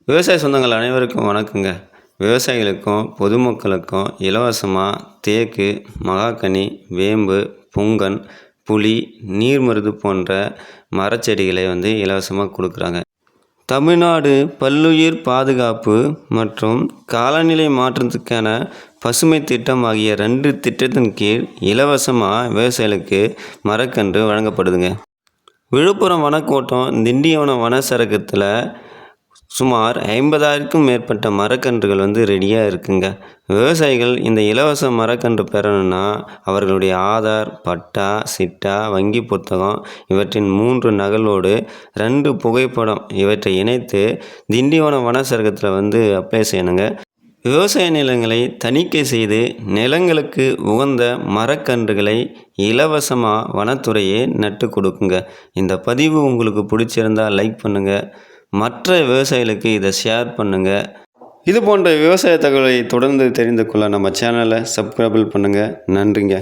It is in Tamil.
விவசாய சொந்தங்கள் அனைவருக்கும் வணக்கங்க. விவசாயிகளுக்கும் பொதுமக்களுக்கும் இலவசமாக தேக்கு, மகாகனி, வேம்பு, புங்கன், புளி, நீர்மருது போன்ற மரச்செடிகளை இலவசமாக கொடுக்குறாங்க. தமிழ்நாடு பல்லுயிர் பாதுகாப்பு மற்றும் காலநிலை மாற்றத்துக்கான பசுமை திட்டம் ஆகிய 2 திட்டத்தின் கீழ் இலவசமாக விவசாயிகளுக்கு மரக்கன்று வழங்கப்படுதுங்க. விழுப்புரம் வனக்கோட்டம் திண்டிவனம் வன சரகத்தில் சுமார் 50,000க்கும் மேற்பட்ட மரக்கன்றுகள் ரெடியாக இருக்குங்க. விவசாயிகள் இந்த இலவச மரக்கன்று பெறணும்னா அவர்களுடைய ஆதார், பட்டா, சிட்டா, வங்கி புத்தகம் இவற்றின் 3 நகலோடு 2 புகைப்படம் இவற்றை இணைத்து திண்டிவனம் வன சரகத்தில் அப்ளை செய்யணுங்க. விவசாய நிலங்களை தணிக்கை செய்து நிலங்களுக்கு உகந்த மரக்கன்றுகளை இலவசமாக வனத்துறையே நட்டு கொடுக்குங்க. இந்த பதிவு உங்களுக்கு பிடிச்சிருந்தால் லைக் பண்ணுங்கள். மற்ற விவசாயிகளுக்கு இதை ஷேர் பண்ணுங்கள். இது போன்ற விவசாய தகவலை தொடர்ந்து தெரிந்து கொள்ள நம்ம சேனலை சப்ஸ்கிரைப் பண்ணுங்கள். நன்றிங்க.